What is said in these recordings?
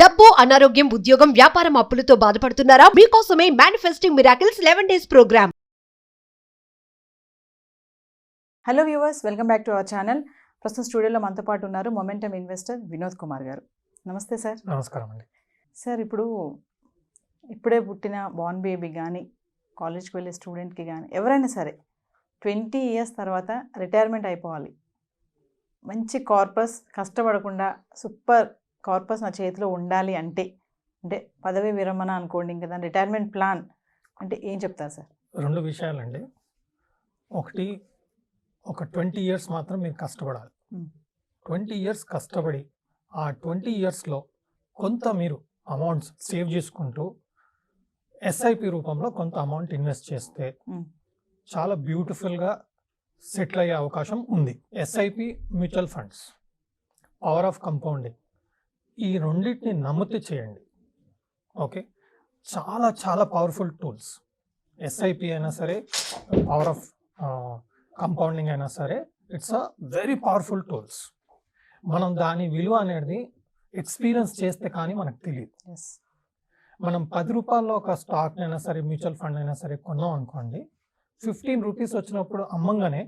డబ్బు, అనారోగ్యం, ఉద్యోగం, వ్యాపారం, అప్పులతో బాధపడుతున్నారా? మీకోసమే manifesting miracles 11 days programme. Hello viewers, welcome back to our channel. ప్రస్తుతం స్టూడియోలో మనతో పాటు ఉన్నారు మొమెంటమ్ ఇన్వెస్టర్ వినోద్ కుమార్ గారు. నమస్తే సార్. నమస్కారం అండి. సార్, ఇప్పుడే పుట్టిన బార్న్ బేబీ కానీ, కాలేజ్కి వెళ్ళే స్టూడెంట్కి కానీ, ఎవరైనా సరే 20 years తర్వాత రిటైర్మెంట్ అయిపోవాలి, మంచి కార్పస్, కష్టపడకుండా సూపర్ కార్పస్ నా చేతిలో ఉండాలి అంటే పదవి విరమణ అనుకోండి, ఇంకా దాని రిటైర్మెంట్ ప్లాన్ అంటే ఏం చెప్తారు సార్? రెండు విషయాలండి. ఒకటి, ఒక 20 years మాత్రం మీరు కష్టపడాలి. 20 years కష్టపడి ఆ 20 yearsలో కొంత మీరు అమౌంట్స్ సేవ్ చేసుకుంటూ ఎస్ఐపి రూపంలో కొంత అమౌంట్ ఇన్వెస్ట్ చేస్తే చాలా బ్యూటిఫుల్గా సెటిల్ అయ్యే అవకాశం ఉంది. SIP, mutual funds, power of compounding, ఈ రెండింటిని నమ్మితే చేయండి. ఓకే, చాలా చాలా పవర్ఫుల్ టూల్స్. ఎస్ఐపి అయినా సరే, పవర్ ఆఫ్ కంపౌండింగ్ అయినా సరే, it's a very powerful tools. మనం దాని విలువ అనేది ఎక్స్పీరియన్స్ చేస్తే కానీ మనకు తెలియదు. మనం 10 రూపాయల్లో ఒక స్టాక్ అయినా సరే, మ్యూచువల్ ఫండ్ అయినా సరే కొన్నాం అనుకోండి, 15 రూపీస్ వచ్చినప్పుడు అమ్మంగానే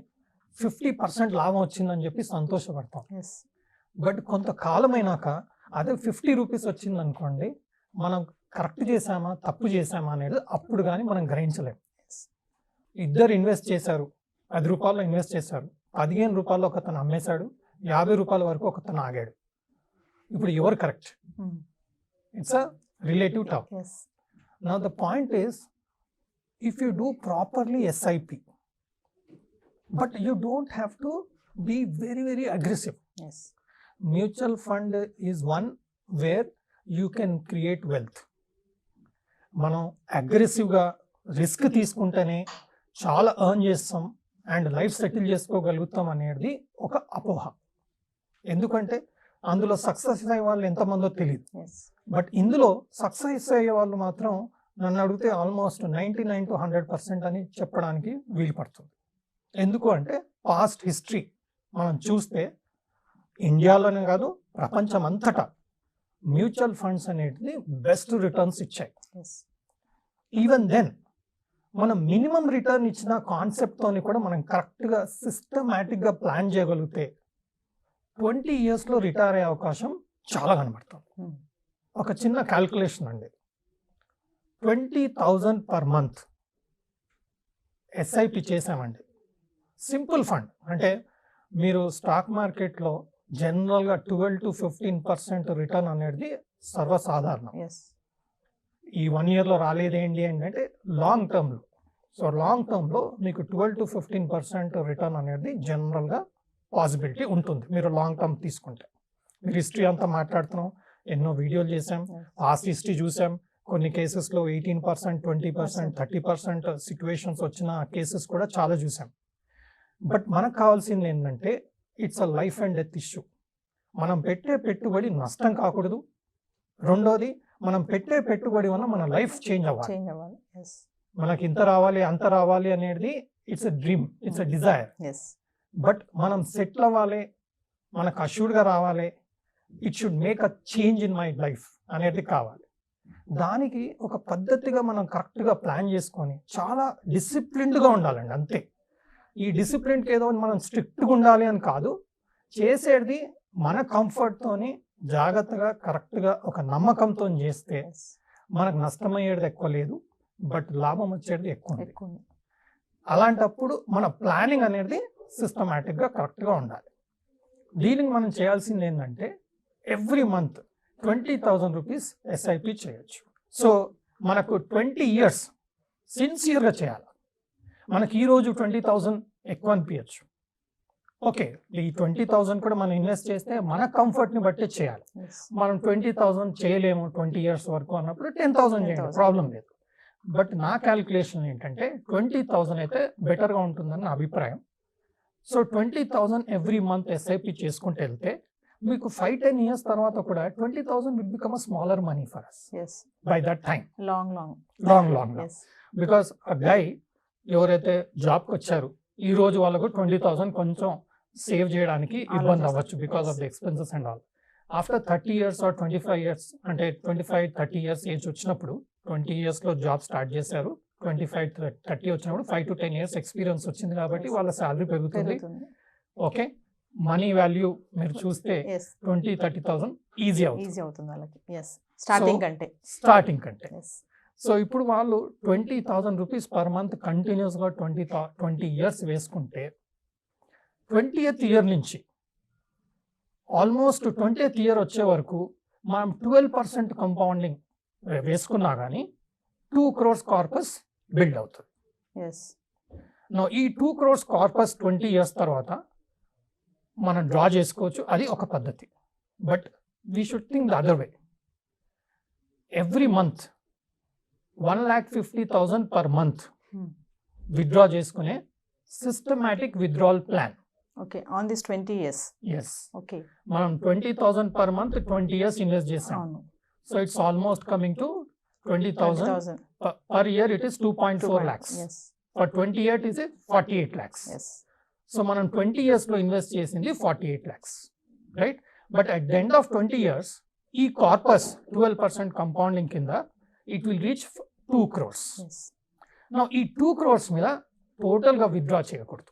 50% లాభం వచ్చిందని చెప్పి సంతోషపడతాం. బట్ కొంతకాలం అయినాక అదే 50 రూపీస్ వచ్చింది అనుకోండి, మనం కరెక్ట్ చేసామా తప్పు చేసామా అనేది అప్పుడు కానీ మనం గ్రహించలేము. ఇద్దరు ఇన్వెస్ట్ చేశారు, 10 రూపాయల్లో ఇన్వెస్ట్ చేశారు, 15 రూపాయల్లో ఒకతను అమ్మేశాడు, 50 రూపాయల వరకు ఒకతను ఆగాడు. ఇప్పుడు ఎవరు correct? It's a relative talk. Now the point is, if you do properly SIP, but you don't have to be very very aggressive. Mutual fund is one where you can create wealth. మనం అగ్రెసివ్గా risk తీసుకుంటేనే చాలా earn చేస్తాం and life settle చేసుకోగలుగుతాం అనేది ఒక అపోహ. ఎందుకంటే అందులో సక్సెస్ అయ్యే వాళ్ళు ఎంతమందో తెలియదు. బట్ ఇందులో సక్సెస్ అయ్యే వాళ్ళు మాత్రం నన్ను అడిగితే ఆల్మోస్ట్ 99 to 100% అని చెప్పడానికి వీలు పడుతుంది. ఎందుకు అంటే పాస్ట్ హిస్టరీ మనం చూస్తే ఇండియాలోనే కాదు ప్రపంచం అంతటా మ్యూచువల్ ఫండ్స్ అనేది బెస్ట్ రిటర్న్స్ ఇచ్చాయి. ఈవెన్ దెన్ మనం మినిమం రిటర్న్ ఇచ్చిన కాన్సెప్ట్తోని కూడా మనం కరెక్ట్గా సిస్టమాటిక్గా ప్లాన్ చేయగలిగితే 20 yearsలో రిటైర్ అయ్యే అవకాశం చాలా కనబడుతుంది. ఒక చిన్న క్యాల్కులేషన్ అండి, 20,000 పర్ మంత్ ఎస్ఐపి చేసామండి. సింపుల్ ఫండ్ అంటే మీరు స్టాక్ మార్కెట్లో జనరల్గా 12 to 15% రిటర్న్ అనేది సర్వసాధారణం. ఈ 1 yearలో రాలేదేంటి అంటే లాంగ్ టర్మ్లో. సో లాంగ్ టర్మ్లో మీకు 12 to 15% రిటర్న్ అనేది జనరల్గా పాసిబిలిటీ ఉంటుంది మీరు లాంగ్ టర్మ్ తీసుకుంటే. మీరు హిస్టరీ అంతా మాట్లాడుతున్నాం, ఎన్నో వీడియోలు చేసాం, పాస్ట్ హిస్టరీ చూసాం. కొన్ని కేసెస్లో 18%, 20%, 30% సిచ్యువేషన్స్ వచ్చిన కేసెస్ కూడా చాలా చూసాం. బట్ మనకు కావాల్సింది ఏంటంటే it's a life and death issue. మనం పెట్టే పెట్టుబడి నష్టం కాకూడదు. రెండోది, మనం పెట్టే పెట్టుబడి వల్ల మన లైఫ్ చేంజ్ అవ్వాలి. మనకి ఇంత రావాలి అంత రావాలి అనేది it's a dream, it's a desire. But మనం సెటిల్ అవ్వాలి, మనకు అష్యూర్డ్గా రావాలి, it should make a change in my life అనేది కావాలి. దానికి ఒక పద్ధతిగా మనం కరెక్ట్గా ప్లాన్ చేసుకొని చాలా డిసిప్లిన్డ్గా ఉండాలండి, అంతే. ఈ డిసిప్లిన్కి ఏదో మనం స్ట్రిక్ట్గా ఉండాలి అని కాదు, చేసేది మన కంఫర్ట్తోని జాగ్రత్తగా కరెక్ట్గా ఒక నమ్మకంతో చేస్తే మనకు నష్టమయ్యేది ఎక్కువ లేదు, బట్ లాభం వచ్చేది ఎక్కువ ఉంది. అలాంటప్పుడు మన ప్లానింగ్ అనేది సిస్టమాటిక్గా కరెక్ట్గా ఉండాలి. దీనికి మనం చేయాల్సింది ఏంటంటే ఎవ్రీ మంత్ 20,000 రూపీస్ ఎస్ఐపి చేయొచ్చు. సో మనకు 20 years సిన్సియర్గా చేయాలి. మనకి ఈరోజు 20,000 ఎక్కువ అనిపించచ్చు. ఓకే, ఈ 20,000 కూడా మనం ఇన్వెస్ట్ చేస్తే మన కంఫర్ట్ని బట్టే చేయాలి. మనం 20,000 చేయలేము 20 years వరకు అన్నప్పుడు 10,000 చేయండి, ప్రాబ్లం లేదు. బట్ నా క్యాలిక్యులేషన్ ఏంటంటే 20,000 అయితే బెటర్గా ఉంటుందని నా అభిప్రాయం. సో 20,000 ఎవ్రీ మంత్ ఎస్ఐపి చేసుకుంటూ వెళ్తే మీకు 5-10 years తర్వాత కూడా 20,000 will become a smaller money for us. By that time. Long. Because a guy ఎవరైతే జాబ్కి వచ్చారు ఈ రోజు వాళ్ళకు 20,000 కొంచెం సేవ్ చేయడానికి ఇబ్బంది అవ్వచ్చు because of the expenses and all. After 30 years or 25 years అంటే 25-30 years ఏజ్ వచ్చినప్పుడు 20 years లో జాబ్ స్టార్ట్ చేశారు, 25-30 వచ్చినప్పుడు 5 to 10 years ఎక్స్పీరియన్స్ వచ్చింది కాబట్టి వాళ్ళ శాలరీ పెరుగుతుంది. ఓకే, మనీ వాల్యూ మీరు చూస్తే 20-30,000 ఈజీ అవుతుంది వాళ్ళకి. స్టార్టింగ్ కంటే. సో ఇప్పుడు వాళ్ళు 20,000 రూపీస్ పర్ మంత్ కంటిన్యూస్గా 20 years వేసుకుంటే 20th ఇయర్ నుంచి ఆల్మోస్ట్ 20th ఇయర్ వచ్చే వరకు మనం 12% కంపౌండింగ్ వేసుకున్నా కానీ 2 crores కార్పస్ బిల్డ్ అవుతుంది. ఈ 2 crores కార్పస్ 20 years తర్వాత మనం డ్రా చేసుకోవచ్చు, అది ఒక పద్ధతి. But we should think the other way. Every month 1,50,000 per month withdraw చేసుకునే systematic withdrawal plan. Okay, on this 20 years. Yes, okay, మనం 20,000 పర్ మంత్ 20 years ఇన్వెస్ట్ చేసాం. So it's almost coming to 20,000 per year. It is 2.4 lakhs. For 20 years it is 48 lakhs. So మనం 20 years లో invest చేసింది 48 lakhs, right? But at the end of 20 years ఈ corpus 12% compounding కింద it will reach 2 crores. ఈ 2 crores మీద టోటల్గా withdraw చేయకూడదు.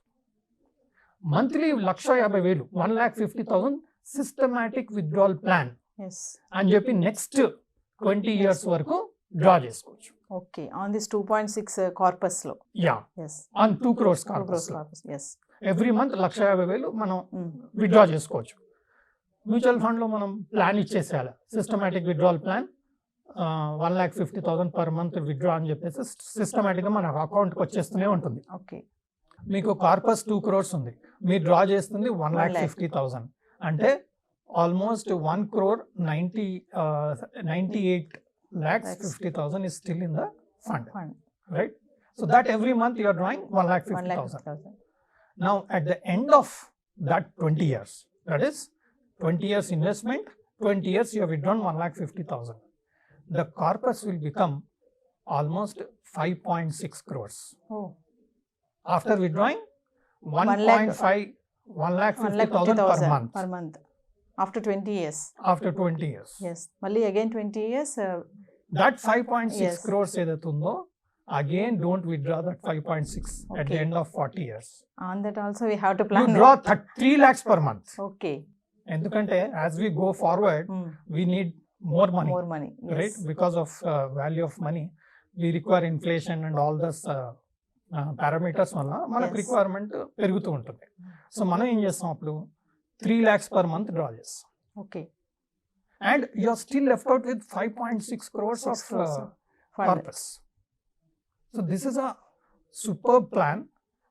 Monthly 1,50,000 1,50,000 systematic withdrawal plan అని చెప్పి నెక్స్ట్ 20 years వరకు డ్రా చేసుకోవచ్చు. ఓకే, ఆన్ దిస్ 2.6 కార్పస్ లో. Yeah, on 2 crores corpus. Every month 1,50,000 మనం విత్డ్రా చేసుకోవచ్చు. మ్యూచువల్ ఫండ్ లో మనం ప్లాన్ ఇచ్చేసేయాలి, systematic withdrawal plan 1,50,000 per month withdraw అని చెప్పేసి సిస్టమాటిక్ గా మన అకౌంట్కి వచ్చేస్తూనే ఉంటుంది. ఓకే, మీకు కార్పస్ 2 crores ఉంది, మీరు డ్రా చేస్తుంది 1,50,000 అంటే almost 1,98,50,000 is still in the fund, right? So that every month you are drawing 1,50,000. Now at the end of that 20 years, that is 20 years investment, 20 years you have withdrawn 1,50,000. The corpus will become almost 5.6 crores. After withdrawing 1,50,000 per month. After 20 years. After 20 years. Yes. Malli again 20 years. That 5.6 crores edaitundo, again don't withdraw that 5.6 at the end of 40 years. On that also we have to plan. You draw 3 lakhs per month. Okay. Endukante as we go forward, we need more money. Yes. Right? Because of value of money, we require inflation and all this parameters వల్ల మనకు requirement పెరుగుతూ ఉంటుంది. So మనం ఏం చేస్తాం, అప్పుడు 3 lakhs per month draw చేస్తాం. Okay, and you are still left out with 5.6 crores of corpus. So this is a super plan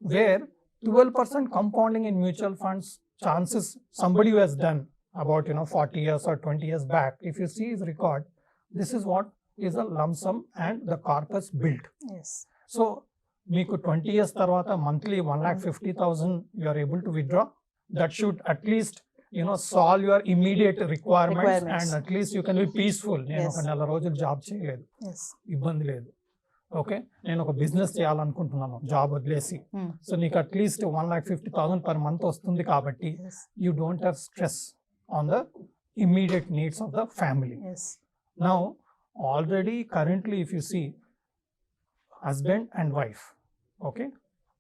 where 12% compounding in mutual funds chances somebody who has done about 40 years or 20 years back, if you see his record, this is what is a lump sum and the corpus built. Yes. So మీకు 20 years తర్వాత monthly 1,50,000 you are able to withdraw. That should at least solve your immediate requirements and at least you can be peaceful. నేను ఒక నెల రోజులు job చేయలేదు, ఇబ్బంది లేదు. Okay, నేను ఒక బిజినెస్ చేయాలనుకుంటున్నాను జాబ్ వదిలేసి. సో నీకు అట్లీస్ట్ 1,50,000 per month వస్తుంది కాబట్టి you don't have stress on the immediate needs of the family. Now already currently if you see husband and wife, okay,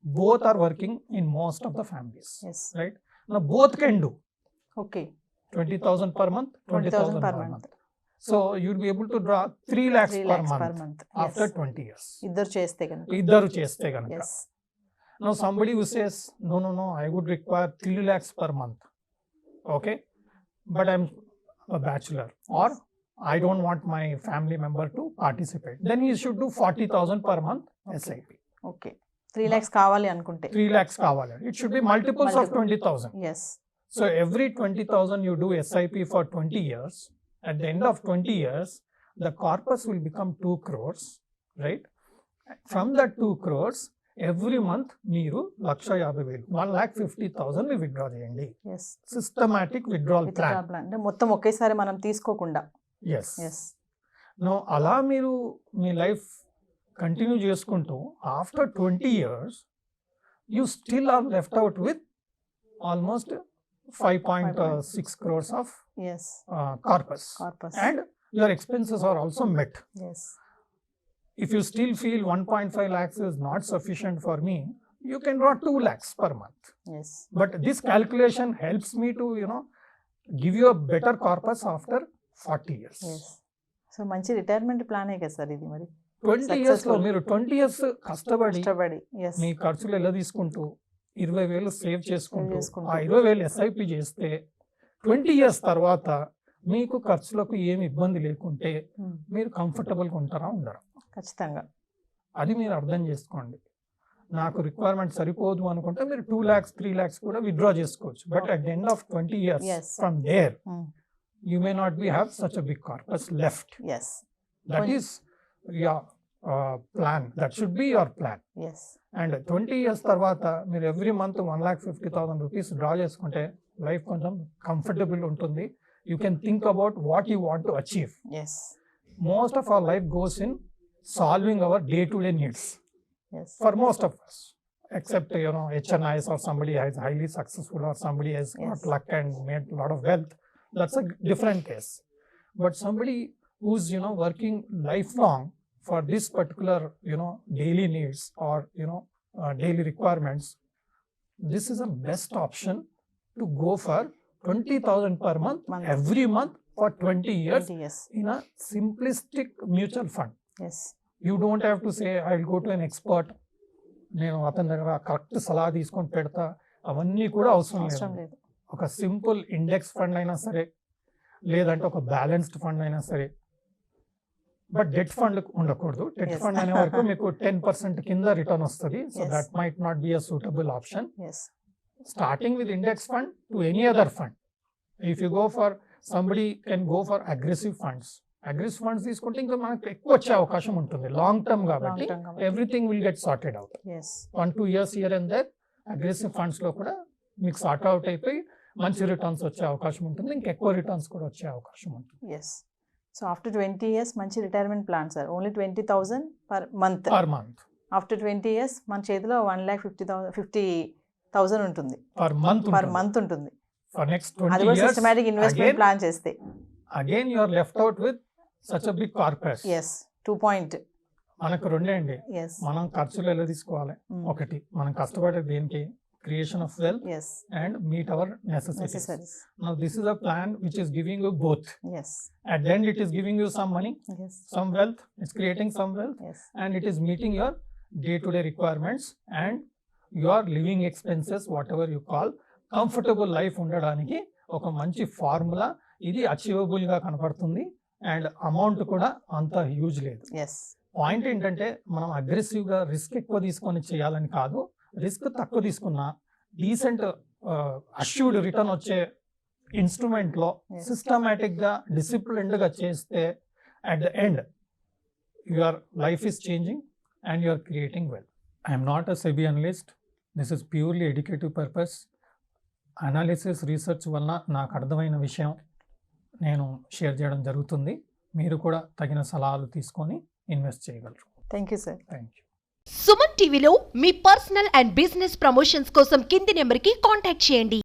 both are working in most of the families. Right? Now both can do 20,000 per month, 20,000 per month. So you'll be able to draw 3 lakhs per month after 20 years. Iddaru cheste ganaka. Now somebody who says no, I would require 3 lakhs per month, okay, but I'm a bachelor or I don't want my family member to participate, then he should do 40,000 per month SIP. Okay, 3 lakhs kavali anukunte 3 lakhs kavali, it should be multiples of 20,000. Yes. So every 20,000 you do SIP for 20 years, at the end of 20 years the corpus will become 2 crores, right? From that 2 crores every month మీరు 1,50,000 1,50,000 ని withdraw చేయండి. Systematic withdrawal plan అంటే మొత్తం ఒకేసారి మనం తీసుకోకుండా. Yes. No అలా మీరు మీ లైఫ్ కంటిన్యూ చేసుకుంటూ after 20 years you still are left out with almost 5.6 crores of yes corpus corpus and your expenses are also met. Yes If you still feel 1.5 lakhs is not sufficient for me, you can draw 2 lakhs per month. Yes But this calculation helps me to, give you a better corpus after 40 years. Yes so మంచి retirement ప్లానే కదా sir ఇది మరి 20 years లో మీరు 20 years కష్టపడి yes మీ ఖర్చులు ఎలా తీసుకుంటూ 20,000 సేవ్ చేసుకుంటూ చేసుకుంటూ. ఆ 20,000 SIP చేస్తే 20 years తర్వాత మీకు ఖర్చులకు ఏమి ఇబ్బంది లేకుంటే మీరు కంఫర్టబుల్గా ఉంటారా ఉండరా, ఖచ్చితంగా అది మీరు అర్థం చేసుకోండి. నాకు రిక్వైర్మెంట్ సరిపోదు అనుకుంటే మీరు 2 lakhs 3 lakhs కూడా విత్డ్రా చేసుకోవచ్చు. But at the end of 20 years Yes. From there you may not be have such a big corpus left. Yes That is your plan. That should be your plan. Yes And 20 years తర్వాత మీరు every month 1,50,000 rupees draw చేసుకుంటే life కొంచెం comfortable ఉంటుంది. You can think about what you want to achieve. Yes Most of our life goes in solving our day-to-day needs yes for most of us, except HNIs or somebody is highly successful or somebody has got Yes. luck and made a lot of wealth. That's a different case. But somebody who's working lifelong for this particular daily needs or daily requirements, this is a best option to go for 20,000 per month every month for 20 years yes in a simplistic mutual fund. Yes You don't have to say I'll go to an expert, నేను అతని దగ్గర correct సలహా తీసుకొని పెడతా, అవన్నీ కూడా అవసరం అవసరం లేదు. లేదు ఒక సింపుల్ ఇండెక్స్ ఫండ్ అయినా సరే, లేదంటే ఒక బ్యాలెన్స్డ్ ఫండ్ అయినా సరే, బట్ డెట్ ఫండ్ ఉండకూడదు. Debt Yes. ఫండ్ అనే వరకు మీకు 10% కింద రిటర్న్ వస్తుంది. So Yes. That might not be a suitable option. Yes Starting with index fund to any other fund. If you go for, somebody can go for aggressive funds. Aggressive funds తీసుకుంటే ఇంకా మనకు ఎక్కువ వచ్చే అవకాశం ఉంటుంది long term కాబట్టి. Everything will get sorted out. Yes 1-2 years here and there aggressive funds లో కూడా మీకు సార్ట్ అవుట్ అయిపోయి మంచి రిటర్న్స్ వచ్చే అవకాశం ఉంటుంది. ఇంకా ఎక్కువ రిటర్న్స్ కూడా వచ్చే అవకాశం ఉంటుంది ఎస్ సో ఆఫ్టర్ 20 years మంచి retirement plan sir. Only 20,000 per month. Per month. After 20 years మన చేతిలో 1,50,000 ఉంటుంది పర్ మంత్ పర్ మంత్ ఉంటుంది. ఫర్ నెక్స్ట్ అది 20 కూడా years systematic investment again- plan చేస్తే. Again you are left out with such a big corpus. Yes 2 point. మనకు రెండే అండి. ఎస్ మనం ఖర్చులు ఎలా తీసుకోవాలి? ఒకటి, మనం కష్టపడే దేనికి? Creation of wealth yes and meet our necessities. Necessaries. Now this is a plan which is giving you both. Yes At the end it is giving you some money, yes some wealth, it's creating some wealth, yes and it is meeting your day-to-day requirements and your living expenses, whatever you call. Comfortable life ఉండడానికి ఒక మంచి formula ఇది. Achievable గా కనపడుతుంది and amount కూడా అంత huge లేదు. Yes point ఏంటంటే మనం అగ్రెసివ్ గా రిస్క్ ఎక్కువ తీసుకొని చేయాలని కాదు. రిస్క్ తక్కువ తీసుకున్నా డీసెంట్ అష్యూర్డ్ రిటర్న్ వచ్చే ఇన్స్ట్రుమెంట్ లో Yes. సిస్టమేటిక్ గా డిసిప్లిన్డ్ గా చేస్తే at the end your life is changing and you're creating wealth. I'm not a SEBI analyst. This is purely educative purpose. Analysis research వలన నాకు అర్థమైన విషయం నేను షేర్ చేయడం జరుగుతుంది. మీరు కూడా తగిన సలహాలు తీసుకొని ఇన్వెస్ట్ చేయగలరు. Thank you sir. Thank you. Suman టీవీలో మీ పర్సనల్ అండ్ బిజినెస్ ప్రమోషన్స్ కోసం కింది నెంబర్కి కాంటాక్ట్ చేయండి.